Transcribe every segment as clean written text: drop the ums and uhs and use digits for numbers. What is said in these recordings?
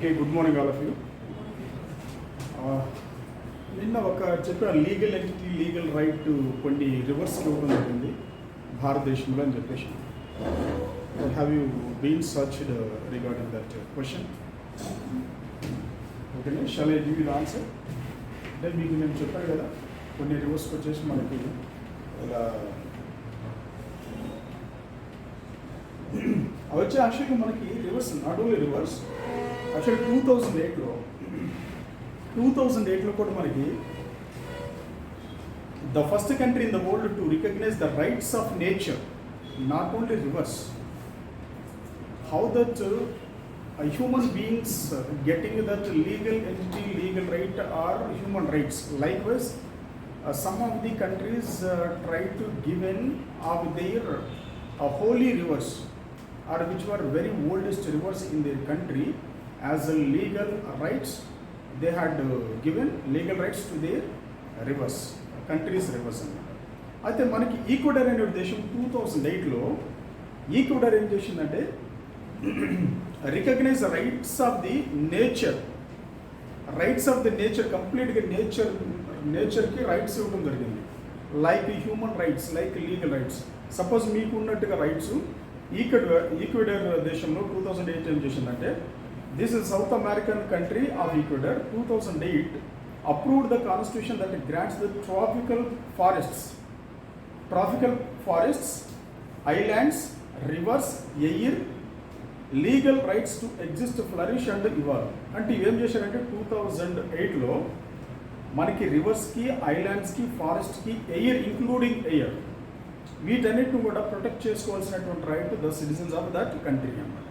Okay, good morning all of you. నిన్న ఒక చెప్పాను లీగల్ ఎంటిటీ లీగల్ రైట్ కొన్ని రివర్స్ ఇవ్వడం జరిగింది భారతదేశంలో అని చెప్పేసి. Have you been searched regarding that question? ఓకేనా, shall I give you the answer? అంటే మీకు నేను చెప్పాను కదా కొన్ని రివర్స్ వచ్చేసి మనకి ఇలా అవి వచ్చి యాక్చువల్గా మనకి rivers, not only rivers, actually 2008లో కూడా మనకి the first country in the world to recognise the rights of nature, not only rivers, how that human beings getting that legal entity, legal right are human rights. Likewise, some of the countries try to give in of their holy rivers, or which were very oldest rivers in their country as a legal rights. They had given legal rights to their rivers, countries rivers అన్నమాట. అయితే మనకి Ecuador అనే దేశం 2008లో Ecuador ఏం చేసిందంటే recognize rights of the nature, కంప్లీట్గా నేచర్కి rights ఇవ్వడం జరిగింది. Like human rights, like legal rights. Suppose మీకు ఉన్నట్టుగా రైట్స్ ఈక్వెడార్ దేశంలో 2008 ఏం చేసిందంటే, this is South American country of Ecuador, 2008 approved the constitution that grants the tropical forests, islands, rivers, air, legal rights to exist, flourish and evolve. అంటే ఇవేం చేశారంటే 2008లో మనకి రివర్స్కి, ఐలాండ్స్కి, ఫారెస్ట్కి, ఎయిర్ ఇంక్లూడింగ్ ఎయిర్, వీటన్నిటిని కూడా ప్రొటెక్ట్ చేసుకోవాల్సినటువంటి right the citizens of that country అన్నమాట.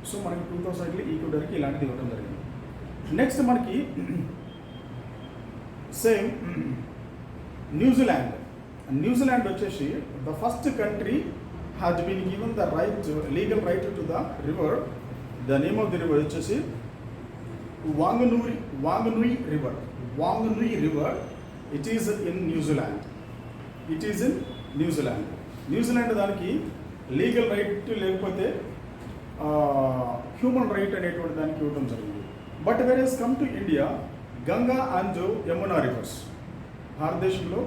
సో మనకి 2008లో ఈక్వెడార్కి ఇలాంటిది ఇవ్వడం జరిగింది. నెక్స్ట్ మనకి సేమ్ న్యూజిలాండ్ వచ్చేసి the first country has been given the right, legal right to the river. The name of the river వచ్చేసి Whanganui river. It is in New Zealand. New Zealand దానికి లీగల్ రైట్ లేకపోతే హ్యూమన్ రైట్ అనేటువంటి దానికి ఇవ్వడం జరిగింది. But వెరస్ come to India, Ganga and Yamuna rivers, భారతదేశంలో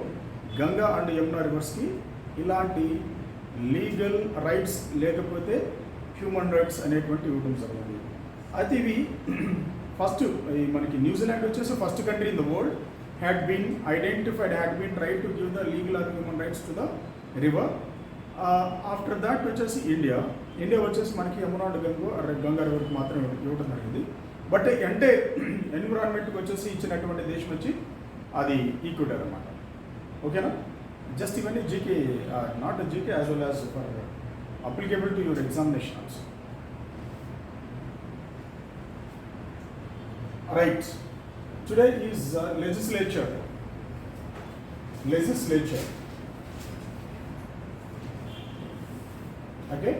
Ganga and Yamuna రివర్స్కి ఇలాంటి లీగల్ రైట్స్ లేకపోతే హ్యూమన్ రైట్స్ అనేటువంటి ఇవ్వడం జరిగింది. అయితే ఇవి ఫస్ట్ మనకి న్యూజిలాండ్ వచ్చేసి first country in the world had been tried to give the legal or human rights to the river. After that వచ్చేసి ఇండియా వచ్చేసి మనకి యమునా అండ్ గంగా రివర్కి మాత్రం ఇవ్వడం జరిగింది. బట్ అంటే ఎన్విరాన్మెంట్కి వచ్చేసి ఇచ్చినటువంటి దేశం వచ్చి అది ఈక్వెడార్ అన్నమాట. ఓకేనా, జస్ట్ ఇవన్నీ GK, not GK as well as for applicable to your examination also. Right, today is legislature. Okay,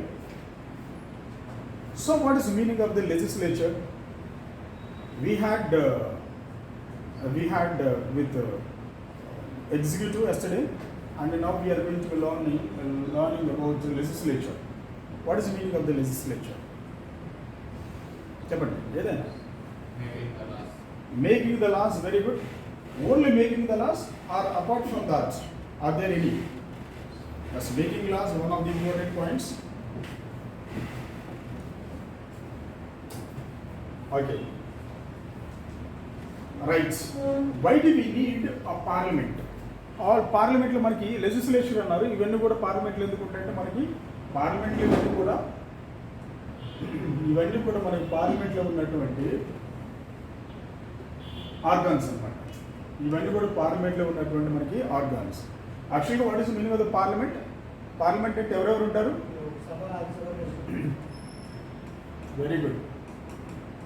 so what is the meaning of the legislature? We had with executive yesterday, and now we are going to be learning about the legislature. What is the meaning of the legislature? Chepandi edana making the laws. Very good. Only making the laws, or apart from that are there any? That's making laws, one of the important points. Okay, right. Why do we need a parliament? All parliament lo manaki legislature annaru, ivanni kuda parliament lo enduku untayante manaki parliament lo ivanni kuda manaki parliament lo unnatuvanti organs annamata. ఇవన్నీ కూడా పార్లమెంట్లో ఉన్నటువంటి మనకి organs. యాక్చువల్గా what is the meaning of the parliament? Parliament అంటే ఎవరెవరు ఉంటారు? Very good.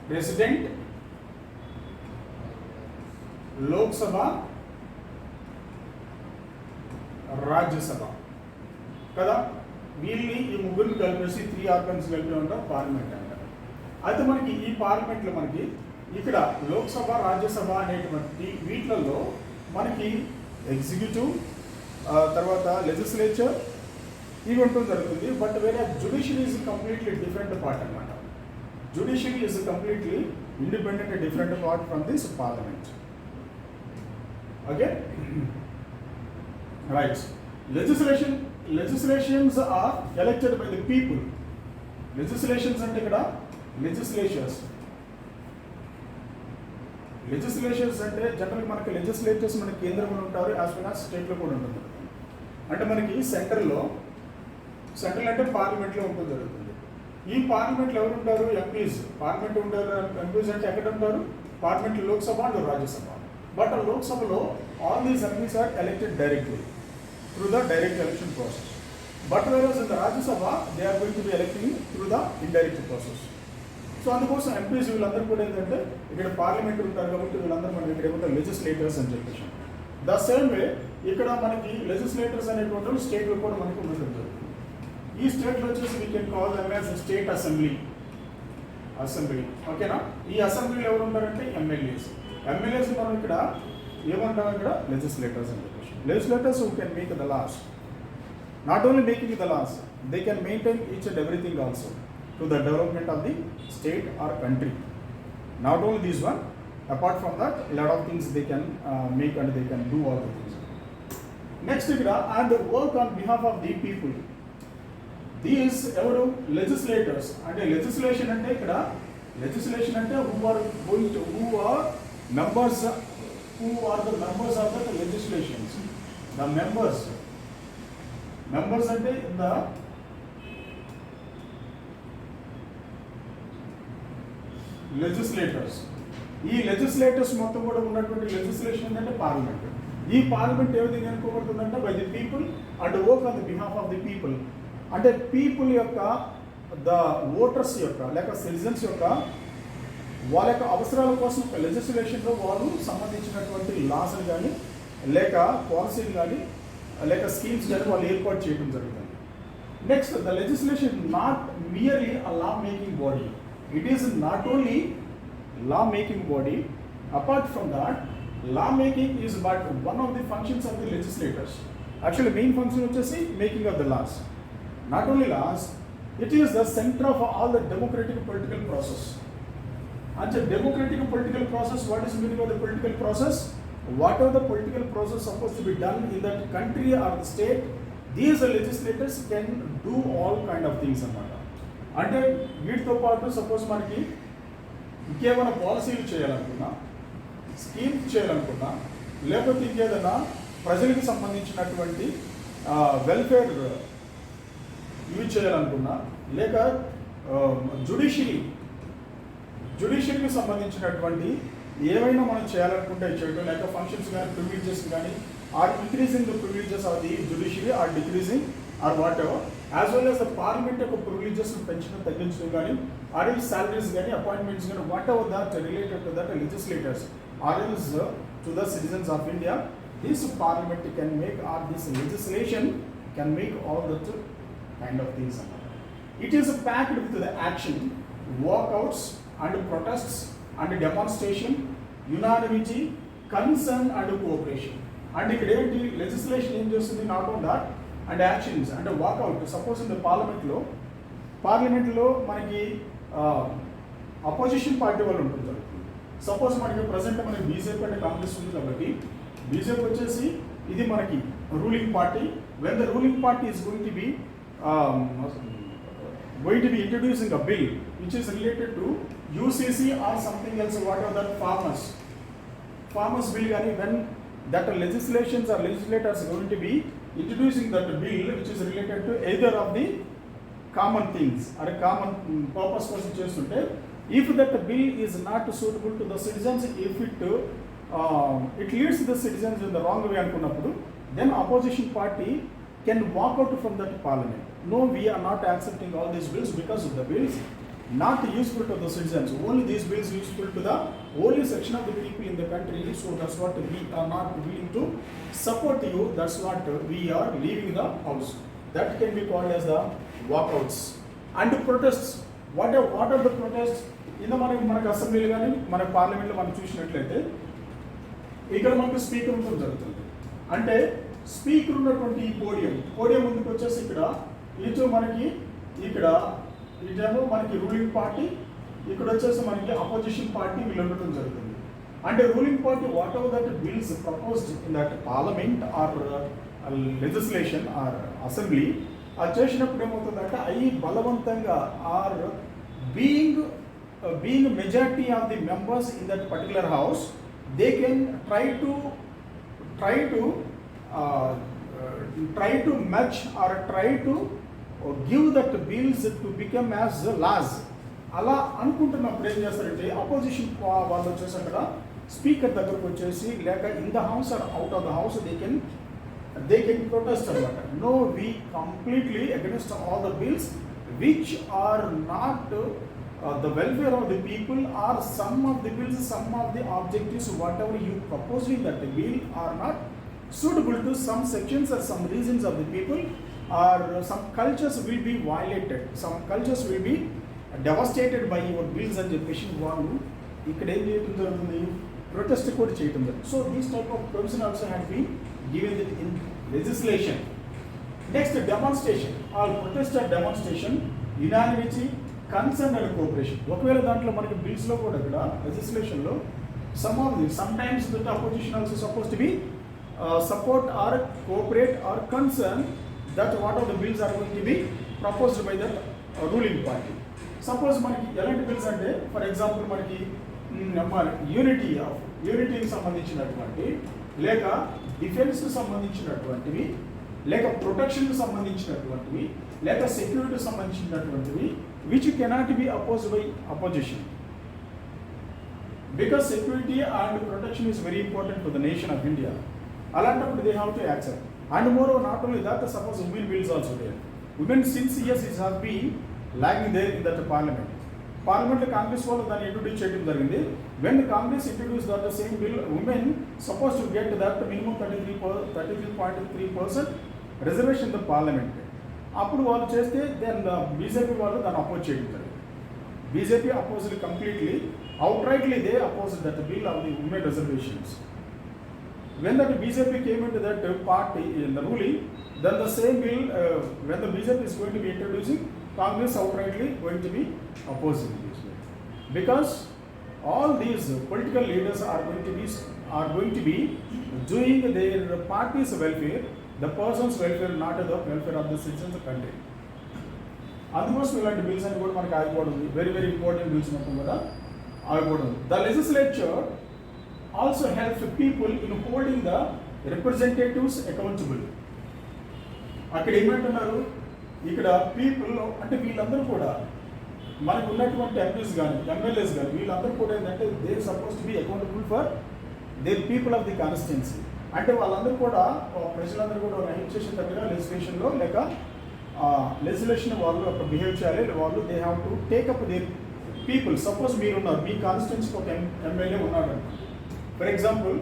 President, Lok Sabha, Rajya Sabha కదా. వీళ్ళని ఈ ముగ్గురిని కలిపేసి 3 ఆర్గన్స్ కలిపి ఉంటారు పార్లమెంట్ అంటారు. అయితే మనకి ఈ పార్లమెంట్లో మనకి ఇక్కడ లోక్సభ, రాజ్యసభ అనేటువంటి వీటిలలో మనకి ఎగ్జిక్యూటివ్, తర్వాత イベントになると、but whereas judiciary is completely different part. Judiciary is completely independent and different apart from this parliament. Okay? Right. Legislations are elected by the people. Legislations అంటే ఇక్కడ లెజిస్లేషన్స్ అంటే జనరల్ మనకి లెజిస్లేటర్స్ మన కేంద్రంలో ఉంటారు, యాజ్ వెల్ యాజ్ స్టేట్లో కూడా ఉంటుంది. అంటే మనకి సెంట్రల్ అంటే పార్లమెంట్లో ఉంటుంది జరుగుతుంది. ఈ పార్లమెంట్లో ఎవరు ఉంటారు? ఎంపీస్. పార్లమెంట్ ఉంటారు. ఎంపీస్ అంటే ఎక్కడ ఉంటారు? Parliament, Lok Sabha and Rajya Sabha. But లోక్సభలో all these MPs are elected directly through the direct election process. But whereas in the Rajya Sabha, they are going to be electing through the indirect process. So అందుకోసం MPs వీళ్ళందరూ కూడా ఏంటంటే ఇక్కడ parliament ఉంటారు కాబట్టి వీళ్ళందరూ మనకి ఇక్కడ ఏమంటారు? లెజిస్లేటర్స్ అని చెప్పేసి. ద సేమ్ వే ఇక్కడ మనకి లెజిస్లేటర్స్ అనేటువంటి స్టేట్లో కూడా మనకి ఉండడం జరుగుతుంది. ఈ స్టేట్లో వచ్చేసి we can call them as state assembly. ఓకేనా? ఈ అసెంబ్లీలో ఎవరు ఉంటారంటే ఎమ్మెల్యేస్ మనం ఇక్కడ ఏమంటాం? ఇక్కడ లెజిస్లేటర్స్ అని చెప్పేసి. Legislators who can make the laws. Not only making the laws, they can maintain each and everything also to the development of the state or country. Not only this one, apart from that, a lot of things they can make and they can do all the things. Next, and work on behalf of the people. These legislators and legislation ante ikkada legislation ante who are members of the legislations. The members అంటే the legislators. ఈ legislators మొత్తం కూడా ఉన్నటువంటి legislation అంటే parliament. ఈ parliament ఏ విధంగా ఎన్నుకోబడుతుందంటే by the people and work on the behalf of the people. అంటే పీపుల్ యొక్క ద ఓటర్స్ యొక్క లేక సిటిజన్స్ యొక్క వాళ్ళ యొక్క అవసరాల కోసం లెజిస్లేషన్లో వాళ్ళు సంబంధించినటువంటి లాస్ని కానీ లేక పాలసీలు కానీ లేక స్కీమ్స్ కానీ వాళ్ళు ఏర్పాటు చేయడం జరుగుతుంది. Next, the legislation not merely a law making body. It is not only law making body. Apart from that, law making is but one of the functions of the legislators. Actually main function వచ్చేసి making of the laws. Not only laws, it is the centre of all the democratic political process. అంటే democratic political process, what is meaning of the political process? Whatever the political process supposed to be done in that country or the state, these legislators can do all kind of things అన్నమాట. అంటే వీటితో పాటు suppose మనకి ఇంకేమైనా పాలసీలు చేయాలనుకున్నా, schemes చేయాలనుకున్నా, లేకపోతే ఇంకేదైనా ప్రజలకు సంబంధించినటువంటి వెల్ఫేర్ ఇవి చేయాలనుకున్నా, లేక జుడిషియరీకి సంబంధించినటువంటి ఏవైనా మనం చేయాలనుకుంటే చేయడం, లేక ఫంక్షన్స్ కానీ ప్రివిలేజెస్ కానీ or increasing the privileges of the judiciary or decreasing or whatever, as well as the parliament యొక్క ప్రివిలేజెస్ పెంచడం తగ్గించడం కానీ ఆర్ ఎల్స్ సాలరీస్ కానీ అపాయింట్మెంట్స్ కానీ whatever that related to that legislators or else to the citizens of India, this parliament can make or this legislation can make all that kind of things అన్నమాట. It is packed with the action, walkouts and protests and demonstration, unanimity, concern and cooperation. And ఇక్కడ ఏంటి legislation ఏం చేస్తుంది? Not own that and actions అంటే walkout. Suppose in the పార్లమెంట్లో మనకి opposition party వాళ్ళు ఉంటుంది జరుగుతుంది. సపోజ్ మనకి ప్రజెంట్ మనకి బీజేపీ అంటే కాంగ్రెస్ ఉంది కాబట్టి బీజేపీ వచ్చేసి ఇది మనకి ruling party. When the ruling party is going to B introducing a bill which is related to UCC or something else, whatever that farmers bill gaani, when that legislations or legislators are going to be introducing that bill which is related to either of the common things or a common purpose కోసం చేస్తుంటే, if that bill is not suitable to the citizens, if it leads the citizens in the wrong way అనుకున్నప్పుడు, then opposition party can walk out from that parliament. No, we are not accepting all these bills because of the bills not useful to the citizens. Only these bills useful to the only section of the people in the country. So that's what we are not willing to support you. That's what we are leaving the house. That can be called as the walkouts and protests. What are the protests? In the మనకి అసెంబ్లీలో కానీ మన పార్లమెంట్లో మనం చూసినట్లయితే ఇక్కడ మనకు speaker ఉంటుంది జరుగుతుంది. అంటే స్పీకర్ ఉన్నటువంటి ఈ పోడియం ముందుకు వచ్చేసి ఇక్కడ ఇటు మనకి ఇక్కడ ఇటేమో మనకి రూలింగ్ పార్టీ, ఇక్కడ వచ్చేసి మనకి అపోజిషన్ పార్టీ వీళ్ళు ఉండటం జరుగుతుంది. అంటే ruling party whatever that bills proposed in that parliament or legislation or assembly అది చేసినప్పుడు ఏమవుతుందంటే అవి బలవంతంగా or being majority of the members in that particular house they can try to match or try to give that bills to become as laws. అలా అనుకుంటున్నప్పుడు ఏం చేస్తారంటే opposition వాళ్ళు వచ్చేసి అక్కడ స్పీకర్ దగ్గరకు వచ్చేసి లేక in the house or out of the house they can protest అనమాట. No we completely against all the bills which are not the welfare of the people, or some of the bills, some of the objectives, whatever you propose in that bill are not suitable to some sections or some regions of the people, or some cultures will be violated, some cultures will be devastated by your bills అని చెప్పేసి వాళ్ళు ఇక్కడ ఏం చేయడం జరుగుతుంది, protest కూడా చేయడం జరుగుతుంది. So these type of provision also had been given in legislation. Next demonstration or protest or demonstration, unanimity, concern and cooperation. ఒకవేళ దాంట్లో మనకి బిల్స్లో కూడా ఇక్కడ లెజిస్లేషన్లో sometimes that opposition also suppose to be support or cooperate or concern that what of the bills are going to be proposed by the ruling party. Suppose మనకి ఎలాంటి bills అంటే ఫర్ ఎగ్జాంపుల్ మనకి యూనిటీకి సంబంధించినటువంటి లేక డిఫెన్స్కి సంబంధించినటువంటివి లేక ప్రొటెక్షన్కి సంబంధించినటువంటివి లేక సెక్యూరిటీకి సంబంధించినటువంటివి which cannot be opposed by opposition, because security and protection is very important for the nation of India. అలాంటప్పుడు they have to accept. And moreover, not only that, suppose women bills also there. Women since years it has been lagging there in that parliament. Parliament Congress వాళ్ళు దాన్ని introduce చేయడం జరిగింది. When the Congress introduced that the same bill, women supposed to get that minimum 33.3% reservation in the parliament. అప్పుడు వాళ్ళు చేస్తే then BJP వాళ్ళు దాన్ని oppose చేయడం జరిగింది. BJP opposed completely, outrightly they opposed that bill of the women reservations. When that BJP came into that party in the ruling, then the same bill, when the BJP is going to be introducing, Congress outrightly going to be opposing this bill. Because all these political leaders are going to be doing their party's welfare, the person's welfare, not the welfare of the citizens of the country. అందుకోసం ఇలాంటి bills అని కూడా మనకి ఆగిపోవడం very very important bills మొత్తం కూడా ఆగిపోవడం. The legislature also helps people in holding the representatives accountable. అక్కడ ఏమంటున్నారు, ఇక్కడ పీపుల్ అంటే వీళ్ళందరూ కూడా మనకు ఉన్నటువంటి ఎంపీస్ కానీ ఎమ్మెల్యేస్ కానీ వీళ్ళందరూ కూడా ఏంటంటే they suppose to B accountable for their people of the constituency. అంటే వాళ్ళందరూ కూడా ప్రజలందరూ కూడా హెల్ప్ చేసిన దగ్గర లెజిస్లేషన్లో లేక లెజిస్లేషన్ వాళ్ళు అక్కడ బిహేవ్ చేయాలి. వాళ్ళు they have to take up their people. Suppose మీరున్నారు, మీ కాన్స్టిట్యున్సీకి ఒక ఎమ్మెల్యే ఉన్నాడు అనుకోండి, ఫర్ ఎగ్జాంపుల్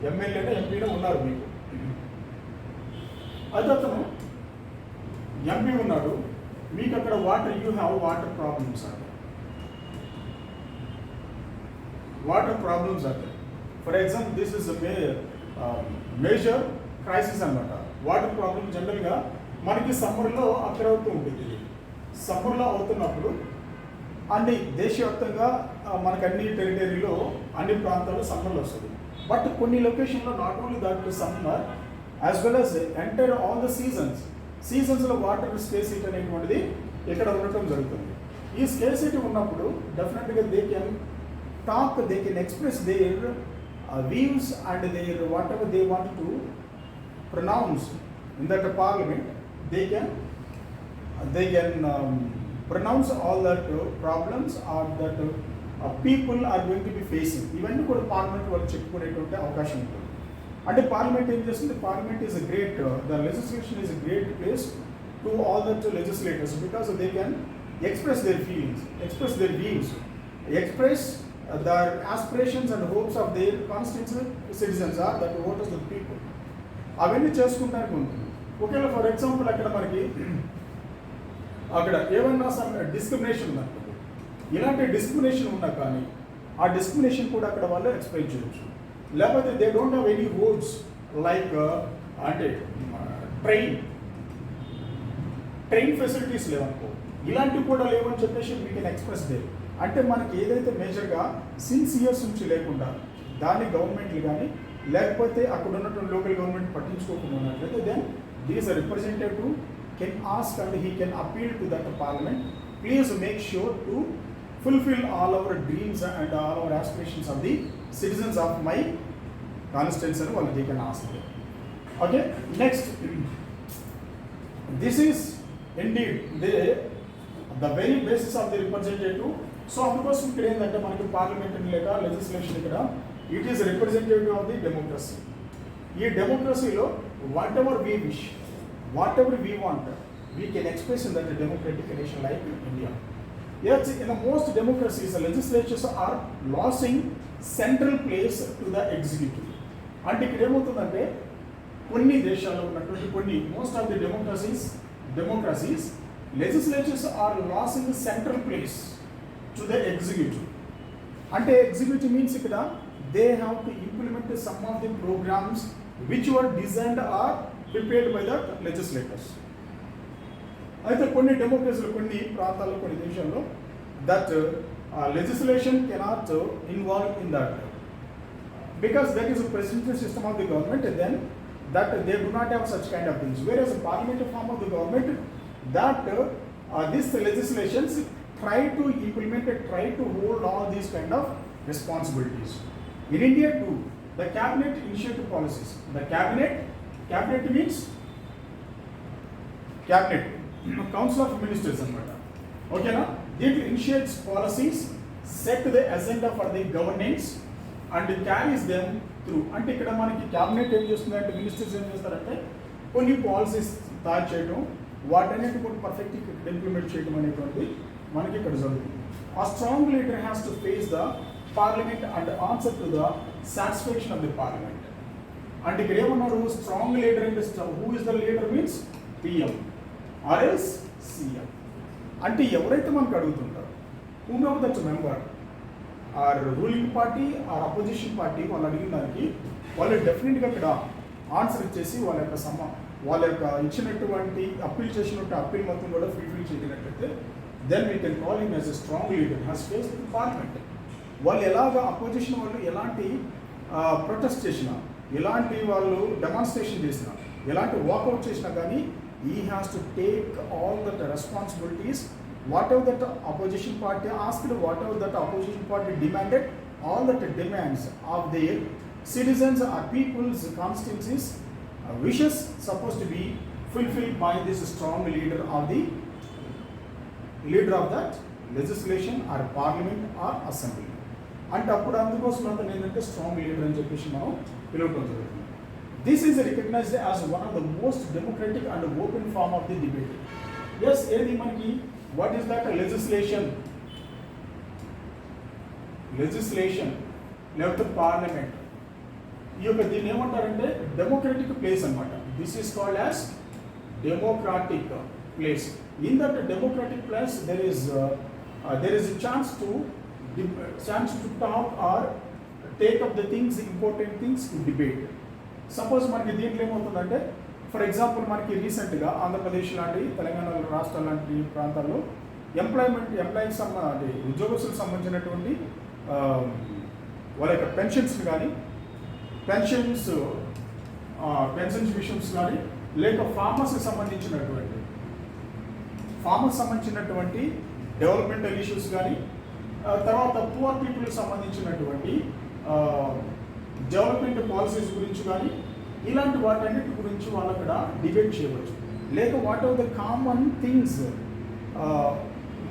ఎమ్మెల్యేనే ఎంపీలో ఉన్నారు మీకు, అయితే అతను ఎంపీ ఉన్నాడు, మీకు అక్కడ యూ హ్యావ్ వాటర్ ప్రాబ్లమ్స్ అంటే for example this is major crisis అనమాట. వాటర్ ప్రాబ్లమ్ జనరల్గా మనకి సమ్మర్లో అక్కడ అవుతూ ఉంటుంది. సమ్మర్లో అవుతున్నప్పుడు అన్ని దేశవ్యాప్తంగా మనకు అన్ని టెరిటరీలో అన్ని ప్రాంతాల్లో సమ్మర్లో వస్తుంది. బట్ కొన్ని లొకేషన్లో not only that summer as well as enter all the సీజన్స్లో వాటర్ స్కేసిటీ అనేటువంటిది ఇక్కడ ఉండటం జరుగుతుంది. ఈ స్కేసిటీ ఉన్నప్పుడు డెఫినెట్గా they can talk, they can express their views and their whatever they want to pronounce in that parliament. They can pronounce all that problems or that people are going to be facing. ఇవన్నీ కూడా parliament వాళ్ళు చెప్పుకునేటువంటి అవకాశం ఉంటుంది. అంటే parliament ఏం చేస్తుంది, parliament is a great, the legislation is a great place to all that legislators because they can express their feelings, express their views, express their aspirations and hopes of their constituency citizens are that voters of the people. అవన్నీ చేసుకుంటానికి ఉంటుంది. ఒకవేళ for example అక్కడ మనకి అక్కడ ఏమన్నా discrimination ఉందనుకోండి, ఇలాంటి discrimination ఉన్నా కానీ ఆ డిస్క్రిమినేషన్ కూడా అక్కడ వాళ్ళు ఎక్స్ప్లెయిన్ చేయొచ్చు. లేకపోతే they don't have any roads like అంటే ట్రైన్ ఫెసిలిటీస్ లేవనుకో, ఇలాంటివి కూడా లేవని చెప్పేసి వీ కెన్ ఎక్స్ప్రెస్ దే. అంటే మనకి ఏదైతే మేజర్గా సిన్స్ ఇయర్స్ నుంచి లేకుండా దాన్ని గవర్నమెంట్లు కానీ లేకపోతే అక్కడ ఉన్నటువంటి లోకల్ గవర్నమెంట్ పట్టించుకోకుండా ఉన్నట్లయితే then these representative can ask and he can appeal to that parliament, please make sure to fulfill all our dreams and all our aspirations of the citizens of my constituency and all they can ask. Okay, next, this is indeed the very basis of the representative. So అందుకోసం ఇక్కడ ఏంటంటే మనకి parliament లేక legislation ఇక్కడ it is representative of the democracy. ఈ డెమోక్రసీలో whatever we wish, whatever we want, we can express in that democratic nation like India. Yes, in the most democracies, the legislatures are losing central place to the executive. అంటే ఇక్కడ ఏమవుతుందంటే కొన్ని దేశాల్లో ఉన్నటువంటి కొన్ని most of the democracies legislatures are losing central place to the executive. అంటే executive means ఇక్కడ they have to implement some of the programmes which were designed or prepared by the legislators. అయితే కొన్ని డెమోక్రసీలు కొన్ని ప్రాంతాల్లో కొన్ని దేశాల్లో that legislation cannot involve in that because that is presidential system of the government, then that they do not have such kind of things. Whereas parliamentary form of the government that this legislations try to implement and try to hold all these kind of responsibilities. In India too, the cabinet initiative policies. The cabinet means cabinet, council of ministers anamata. Okay na? It initiates policies, set the agenda for the governance and carries them through. అంటే ఇక్కడ మనకి cabinet ఏం చేస్తుందంటే ministers ఏం చేస్తారంటే కొన్ని policies తయారు చేయడం, వాటన్నిటి కూడా పర్ఫెక్ట్ ఇంప్లిమెంట్ చేయడం అనేటువంటి మనకి ఇక్కడ జరుగుతుంది. A strong leader has to face the parliament and answer to the satisfaction of the parliament. అంటే ఇక్కడ ఏమన్నారు, స్ట్రాంగ్ లీడర్ అంటే who is the leader means PM or else CM. అంటే ఎవరైతే మనకు అడుగుతుంటారో whomever that member or ruling party or opposition party వాళ్ళు అడిగిన దానికి వాళ్ళు డెఫినెట్గా ఇక్కడ ఆన్సర్ ఇచ్చేసి వాళ్ళ యొక్క ఇచ్చినటువంటి అప్పీల్ చేసినట్టు అప్పీల్ మొత్తం కూడా ఫుల్ఫిల్ చేయగలిగినట్లయితే then we can call him as a strong leader has face the parliament. వాళ్ళు ఎలాగ అపోజిషన్ వాళ్ళు ఎలాంటి ప్రొటెస్ట్ చేసినా, ఎలాంటి వాళ్ళు డెమాన్స్ట్రేషన్ చేసినా, ఎలాంటి వాకౌట్ చేసినా కానీ he has to take all the responsibilities, whatever that opposition party asked, whatever that opposition party demanded, all that demands of their citizens or people's constituencies wishes supposed to be fulfilled by this strong leader of that legislation or parliament or assembly. అంటే అప్పుడు అందుకోసం అంతా ఏంటంటే strong leader అని చెప్పేసి మనం పిలవటం జరుగుతుంది. This is recognized as one of the most democratic and open form of the debate. Yes, ఏది మనకి what is that legislation లేకపోతే పార్లమెంట్ ఈ యొక్క దీన్ని ఏమంటారంటే డెమోక్రటిక్ ప్లేస్ అన్నమాట. This is called as democratic place. In that democratic place there is a chance to talk or take up the things, important things to debate. Suppose మనకి దీంట్లో ఏమవుతుందంటే for example మనకి రీసెంట్గా ఆంధ్రప్రదేశ్ లాంటి తెలంగాణ రాష్ట్రాల లాంటి ప్రాంతాల్లో ఎంప్లాయీస్ ఉద్యోగస్తులకు సంబంధించినటువంటి వాళ్ళ యొక్క పెన్షన్స్ కానీ పెన్షన్స్ విషయమ్స్ కానీ లేక ఫార్మర్స్కి సంబంధించినటువంటి డెవలప్మెంటల్ ఇష్యూస్ కానీ తర్వాత పూర్ పీపుల్కి సంబంధించినటువంటి డెవలప్మెంట్ పాలసీస్ గురించి కానీ ఇలాంటి వాటన్నిటి గురించి వాళ్ళు అక్కడ డిబేట్ చేయవచ్చు. లేక what are the common things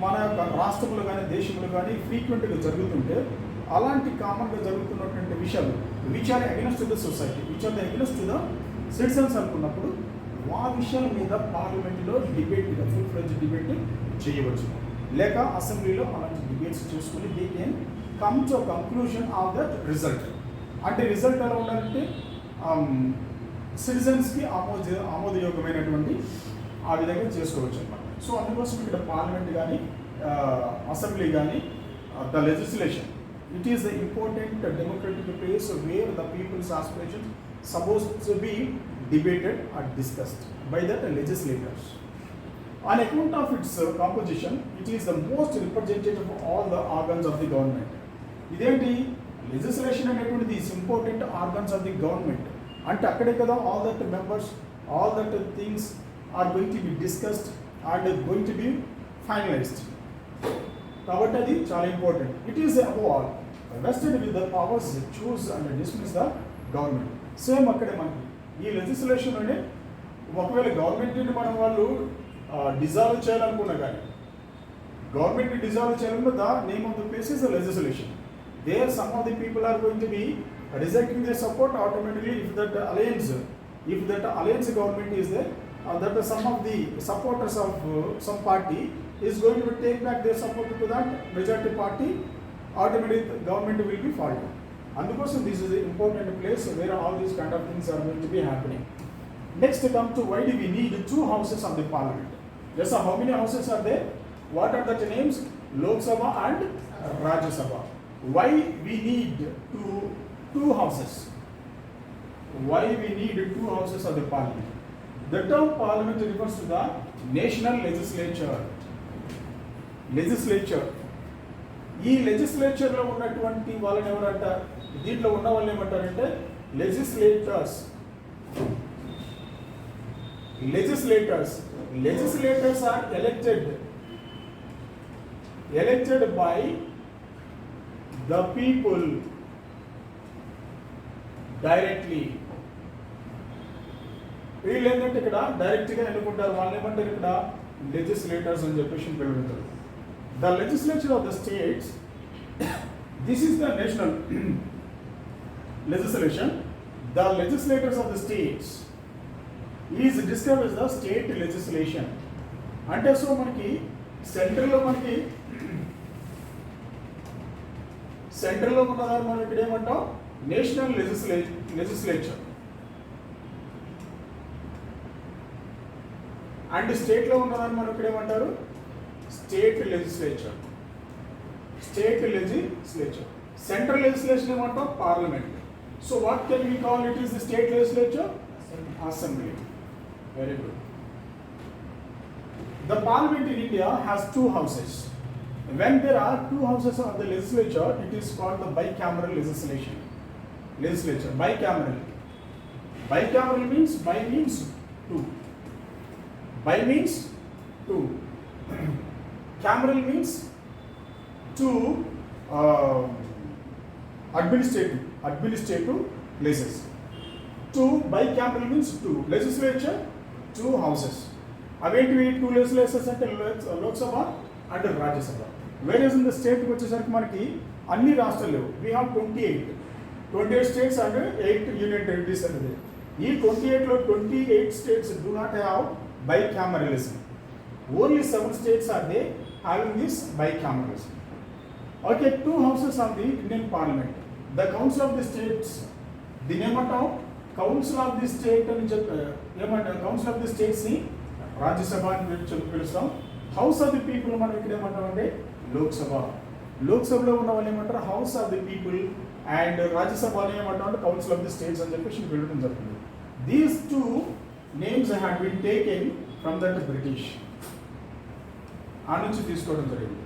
మన యొక్క రాష్ట్రంలో కానీ దేశంలో కానీ ఫ్రీక్వెంట్గా జరుగుతుంటే అలాంటి కామన్గా జరుగుతున్నటువంటి విషయాలు which are against to the society, which are the against to the citizens అనుకున్నప్పుడు ఆ విషయాల మీద పార్లమెంట్లో ఫుల్ ఫ్లెడ్జ్డ్ డిబేట్ చేయవచ్చు. లేక అసెంబ్లీలో అలాంటి డిబేట్స్ చేసుకుని they can come to conclusion of that result. అంటే రిజల్ట్ ఎలా ఉండాలంటే సిటిజన్స్కి ఆమోదయోగ్యమైనటువంటి ఆ విధంగా చేసుకోవచ్చు అన్నమాట. సో అందుకోసం ఇక్కడ పార్లమెంట్ కానీ అసెంబ్లీ కానీ the legislation it is the important democratic place where the people's aspirations suppose to be debated or discussed by that legislators. On account of its composition, it is the most representative of all the organs of the government. ఇదేంటి legislation అనేటువంటిది is important organs of the government. అంటే అక్కడే కదా all that members, all that things are going to be discussed and going to be finalised. కాబట్టి అది చాలా important. It is above all vested with the powers choose and dismiss the government. Same అక్కడే మనకి ఈ లెజిస్లేషన్లోనే ఒకవేళ గవర్నమెంట్ని మనం వాళ్ళు డిజాల్వ్ చేయాలనుకున్నా కానీ, గవర్నమెంట్ని డిజాల్వ్ చేయాలనుకున్న the name of the place is the legislation. There some of the people are going to be rejecting their support automatically if that alliance government is there, that some of the supporters of some party is going to take back their support to that majority party, automatically the government will be falling. Andukosam this is an important place where all these kind of things are going to be happening. Next come to why do we need two houses of the parliament? Yes, so how many houses are there? What are the names? Lok Sabha and Rajya Sabha. Why we need two houses? Why we need two houses of the parliament? The term parliament refers to the national legislature. Legislature. ఈ లెజిస్లేచర్లో ఉన్నటువంటి వాళ్ళని ఎవరంటారు? దీంట్లో ఉన్న వాళ్ళని ఏమంటారంటే legislators. Legislators are elected by the people directly. వీళ్ళు ఏంటంటే ఇక్కడ డైరెక్ట్గా ఎన్నుకుంటారు. వాళ్ళు ఏమంటారు ఇక్కడ లెజిస్లేటర్స్ అని చెప్పేసి పిలుస్తారు. The legislature of the states, this is the national legislation. The legislators of the states is described as the state legislation. అంటే సో మనకి సెంట్రల్లో ఉన్నదాన్ని మనం ఇక్కడ ఏమంటాం నేషనల్ లెజిస్లేచర్. అండ్ స్టేట్లో ఉన్నదాన్ని మనం ఇక్కడ ఏమంటారు స్టేట్ లెజిస్లేచర్. సెంట్రల్ లెజిస్లేషన్ ఏమంటాం parliament. So what can we call it is the state legislature? Assembly. Very good. The parliament in India has two houses. When there are two houses of the legislature, it is called the bicameral legislature. Bicameral. Bicameral means two. Bi means two. Cameral means two administrative places. Two bicameral means two legislature, two houses. Aventually two legislatures అంటే Lok Sabha and Rajya Sabha. Whereas in the state వచ్చేసరికి మనకి అన్ని రాష్ట్రాలు లేవు. We have 28 states and 8 union territories అనేది. ఈ 28లో 28 states do not have bicameralism. Only 7 states are they having this bicameralism. Okay, two houses of the Indian Parliament. The Council of the States, దీని ఏమంటాం council of the state అని ఏమంటారు? Council of the స్టేట్స్ని Rajya Sabha అని పిలుస్తాం. House of the people మనం ఇక్కడ ఏమంటామంటే లోక్సభలో ఉన్న వాళ్ళు ఏమంటారు house of the people. And రాజ్యసభని ఏమంటామంటే కౌన్సిల్ ఆఫ్ ది స్టేట్స్ అని చెప్పేసి పిలవడం జరుగుతుంది. These two names had been taken from that British. ఆ నుంచి తీసుకోవడం జరిగింది.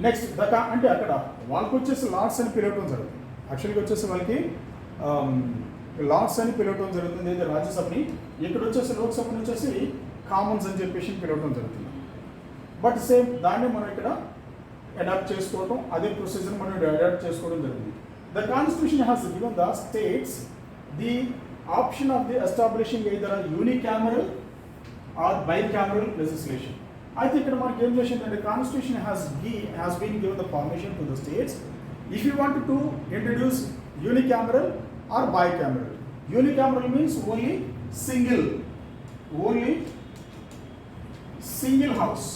నెక్స్ట్ అంటే అక్కడ వాళ్ళకి వచ్చేసి లార్డ్స్ అని పిలవడం జరుగుతుంది. యాక్చువల్గా వచ్చేసి వాళ్ళకి లార్డ్స్ అని పిలవడం జరుగుతుంది అయితే రాజ్యసభని. ఇక్కడ వచ్చేసి లోక్సభని వచ్చేసి కామన్స్ అని చెప్పేసి పిలవడం జరుగుతుంది. బట్ సేమ్ దాన్ని మనం ఇక్కడ అడాప్ట్ చేసుకోవడం, అదే ప్రొసీజర్ మనం అడాప్ట్ చేసుకోవడం జరిగింది. The constitution has given the states the option of the establishing either unicameral or bicameral legislation. అయితే ఇక్కడ మనకి ఏం చేసిందంటే constitution has been given the permission to the states if you want to introduce unicameral or bicameral. Unicameral means only single house.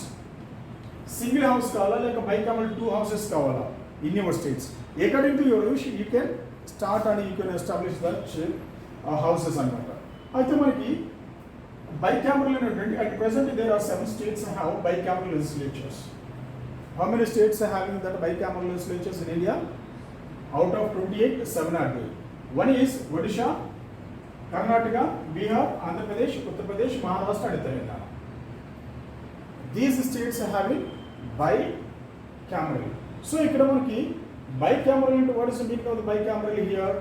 Single house కావాలా లేక bicameral two houses కావాలా in your states. According to your wish you can start and you can establish that houses అన్నమాట. అయితే మనకి bicameral అనేటువంటి at present there are 7 states have bicameral legislatures. How many states are having that bicameral legislatures in India? Out of 28, 7 are there. One is Odisha, Karnataka, Bihar, Andhra Pradesh, Uttar Pradesh, Maharashtra and Telangana. These states having bicameral. So ఇక్కడ మనకి bicameral అంటే what is the meaning of the bicameral here?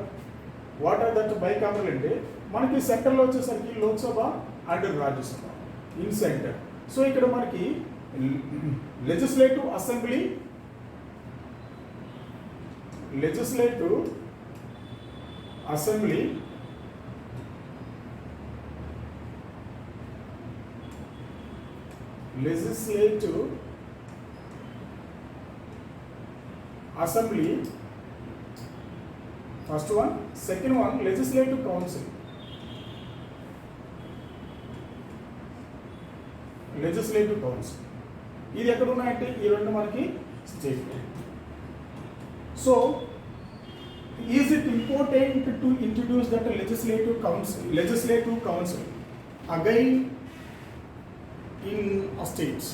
What are that bicameral అంటే మనకి సెంటర్లో వచ్చేసరికి Lok Sabha and Rajya Sabha in centre. So ఇక్కడ మనకి legislative assembly, legislative assembly, legislative assembly, first one. Second one, legislative council, legislative council. ఇది ఎక్కడ ఉన్నాయంటే ఈ రెండు మనకి state. So, is it important to introduce that legislative council again in states?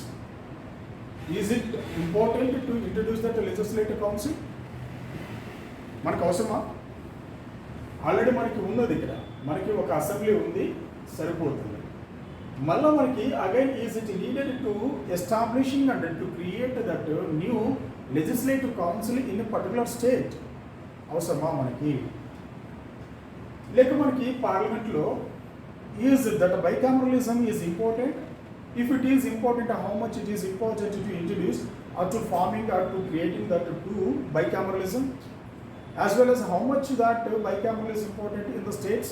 Is it important to introduce that legislative council? మనకు అవసరమా? Already మనకి ఉన్నది, ఇక్కడ మనకి ఒక అసెంబ్లీ ఉంది, సరిపోతుంది. మళ్ళీ మనకి again is it needed to establishing and to create that new legislative council in a particular state? అవసరమా మనకి? లేక మనకి పార్లమెంట్లో is that bicameralism is important? If it is important, how much it is important to introduce or to forming or to creating that to bicameralism, as well as how much that bicameralism is important in the states?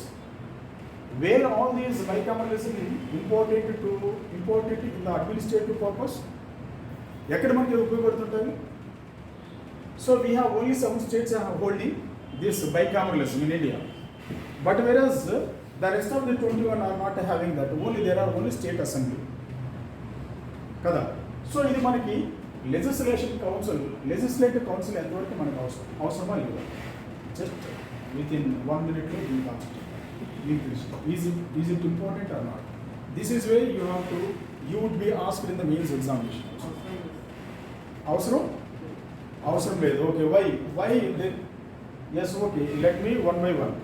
Where all these bicameralism important in the administrative purpose? ఎక్కడ మనకి ఉపయోగపడుతుంటాయి? So we have only some states are holding this bicameralism in India, but whereas the rest of the 21 are not having that. Only there are only state assembly kada. So ఇది మనకి legislative council ఎంతవరకు మనకు అవసరమా లేదా? Just within 1 minute లో దీని concept is it important or not? This is where you would be asked in the mains examination. అవసరం లేదు. Okay, why then? Yes, okay, let me one by one.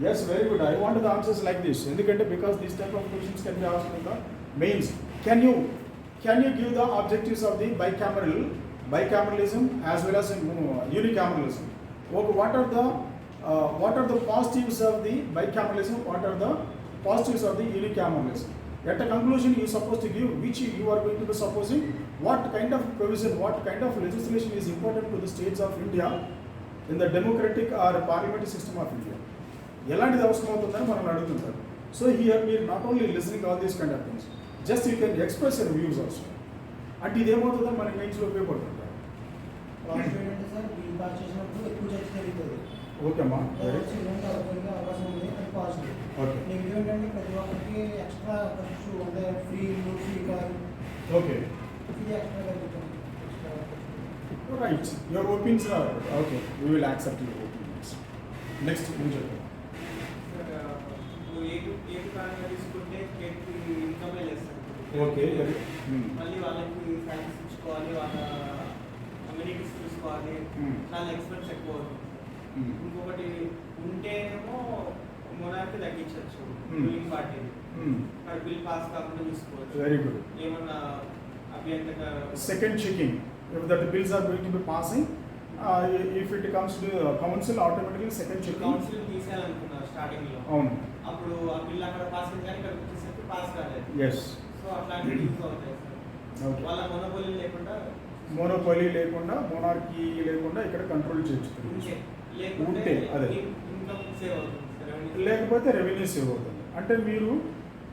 Yes, very good. I want the answers like this. ఎందుకంటే because this type of questions can be asked in the mains. Can you give the objectives of the bicameralism as well as unicameralism? Okay, what are the positives of the bicameralism? What are the positives of the unicameralism? At a conclusion, you are supposed to give which you are going to be supposing, what kind of provision, what kind of legislation is important to the states of India in the democratic or parliamentary system of India. ఎలాంటిది అవసరం అవుతుందని మనం అడుగుతుంటారు. So here మీరు not only listening all these kind of things, just you can express your views also. అంటే ఇది ఏమవుతుందని మన మెయిన్స్లో ఉపయోగపడుతుంటారు. ఓకే అమ్మా, okay, right. Your opinions are okay, we will accept your opinions. Next ఏం చెప్పారు? ఓకే, మళ్ళీ వాళ్ళకి సైన్స్ ఇచ్చుకోవాలి, వాళ్ళ కమ్యూనిటీస్ చూసుకోవాలి, చాలా ఎక్స్పెన్స్ ఎక్కువ అవుతుంది. ఇంకొకటి ఉంటేనేమో మొనార్కి తగ్గించవచ్చు రూలింగ్ పార్టీని, బిల్ పాస్ కాకుండా చూసుకోవచ్చు. Very good. ఏమన్నా అభ్యంతర second checking, if that bills are going to be passing, if it comes to council, automatically second checking. Council తీసేయాలనుకున్నారు స్టార్టింగ్ లో, అవును, అప్పుడు ఆ బిల్ అక్కడ పాస్ అయింది కానీ ఇక్కడ వచ్చేసరికి పాస్ కాలేదు. ఎస్. సో అట్లాంటివి యూజ్ అవుతాయి సార్. వాళ్ళ మొనోపోలీ లేకుండా మోనార్కీ లేకుండా ఇక్కడ కంట్రోల్ చేయొచ్చు. ఉంటే అదే, ఇన్కమ్ సేవ్ అవుతుంది, లేకపోతే రెవెన్యూ సేవ్ అవుతుంది. అంటే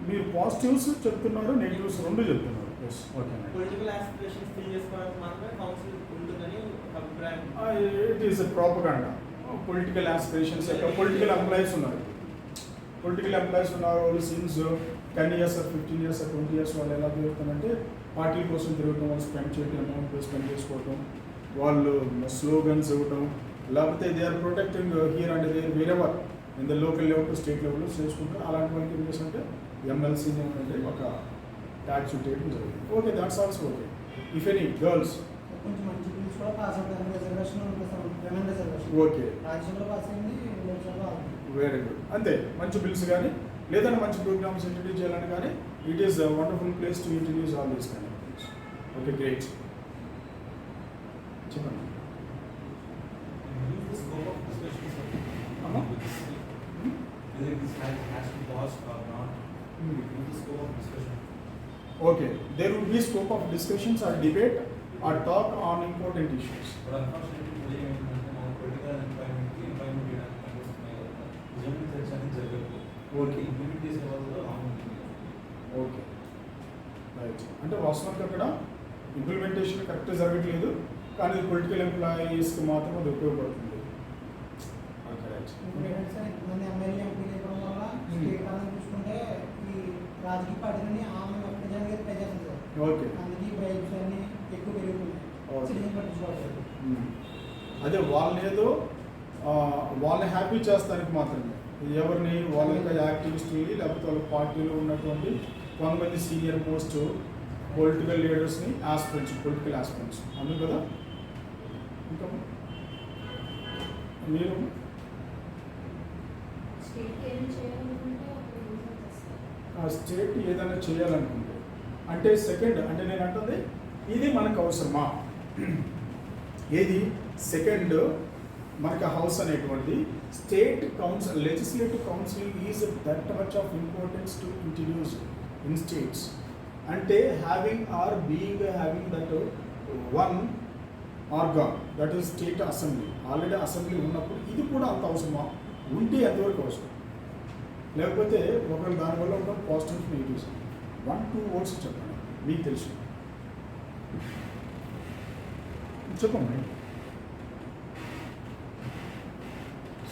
మీరు పాజిటివ్స్ చెప్తున్నారు, నెగిటివ్స్ రెండు చెప్తున్నారు. Yes, okay. Political aspirations fill చేసుకోవడానికి మాత్రమే కౌన్సిల్ ఉంటుందని ఒక అభిప్రాయం. It is propaganda. Political aspirations యొక్క పొలిటికల్ ఎంప్లాయీస్ ఉన్నారు, వాళ్ళు since 10 years or 15 years or 20 years వాళ్ళు ఎలా తిరుగుతారంటే పార్టీ కోసం తిరగటం, వాళ్ళు స్పెండ్ చేయడం, అమౌంట్ స్పెండ్ చేసుకోవటం, వాళ్ళు స్లోగన్స్ ఇవ్వటం, లేకపోతే they are protecting here and there wherever in the local level to state level చేసుకుంటారు. అలాంటి వాళ్ళకి ఏం చేస్తుంటే ఎమ్మెల్సీని అంటే ఒక ట్యాక్స్ చేయడం జరుగుతుంది. Okay, that's also okay. If any girls కొంచెం మంచి బిల్స్ కూడా పాస్ అవుతాయి, రిజర్వేషన్ ఓకే, వెరీ గుడ్. అంతే, మంచి బిల్స్ కానీ లేదంటే మంచి ప్రోగ్రామ్స్ ఇంట్రడ్యూస్ చేయాలని కానీ it is a wonderful place to introduce all these kind of things. Okay, great. చెప్పండి. Okay, there would be scope of discussions or debate or talk on important issues. Okay. Okay, right. అంటే వాస్తవానికి అక్కడ implementation కరెక్ట్గా జరగట్లేదు, కానీ ఇది political ఎంప్లాయీస్కి మాత్రం అది ఉపయోగపడుతుంది. Okay, right. ఇంకొకటి ఏంటంటే సార్, ఇంతమంది ఎమ్మెల్యే ఎంపీలు ఇవ్వడం వల్ల స్టేట్ పరంగా చూసుకుంటే ఈ రాజకీయ పార్టీలని ఆమె ఒక్కజానికి పే చేస్తుంది సార్. ఓకే, అందుకే ఈ బ్రైబ్స్ అన్ని ఎక్కువ పెరుగుతున్నాయి. ఓకే. సిటిజన్ పట్టించుకోవాలి. అదే వాళ్ళేదో వాళ్ళని హ్యాపీ చేస్తానికి మాత్రమే, ఎవరిని వాళ్ళ యొక్క యాక్టివిస్టుని లేకపోతే వాళ్ళ పార్టీలో ఉన్నటువంటి కొంతమంది సీనియర్ పోస్ట్ పొలిటికల్ లీడర్స్ని ఆస్పిరెంట్స్, పొలిటికల్ ఆస్పిరెంట్స్ అందుకు కదా. ఇంకా మీరు స్టేట్ ఏదైనా చేయాలనుకుంటే అంటే సెకండ్ అంటే నేను అంటుంది ఇది మనకు అవసరమా, ఏది సెకండ్ మనకు హౌస్ అనేటువంటి state council legislative council is that much of importance to introduce in states. అంటే having or being having that one organ that is state assembly. Already assembly ఉన్నప్పుడు ఇది కూడా అంత అవసరమా, ఉంటే ఎంతవరకు అవసరం, లేకపోతే ఒకవేళ దానివల్ల ఒక పాజిటివ్స్ నెగిటివ్స్ 1-2 words చెప్పండి మీకు తెలుసు. చెప్పండి.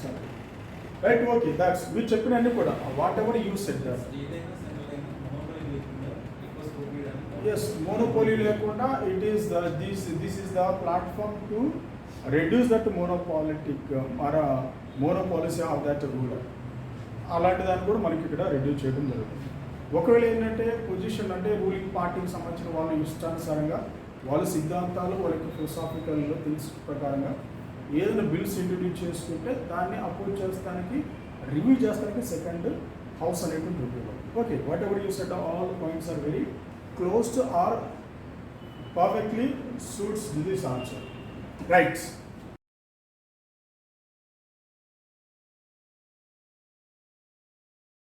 సరే, రైట్. ఓకే, దాట్స్ మీరు చెప్పినన్ని కూడా what ever you said that. Yes, monopoly లేకుండా it is the this is the platform to reduce that monopolistic or monopoly of that ruler. అలాంటి దాన్ని కూడా మనకి ఇక్కడ రెడ్యూస్ చేయడం జరుగుతుంది. ఒకవేళ ఏంటంటే పొజిషన్ అంటే రూలింగ్ పార్టీకి సంబంధించిన వాళ్ళ ఇష్టానుసారంగా వాళ్ళ సిద్ధాంతాలు వాళ్ళకి ఫిలాసాఫికల్ థింగ్స్ ప్రకారంగా ఏదైనా బిల్స్ ఇంట్రడ్యూస్ చేసుకుంటే దాన్ని అప్రూవ్ చేస్తానికి రివ్యూ చేస్తానికి సెకండ్ హౌస్ అనేటువంటి ఉపయోగపడుతుంది. Okay, whatever you set all points are very close to or perfectly suits this answer. Right.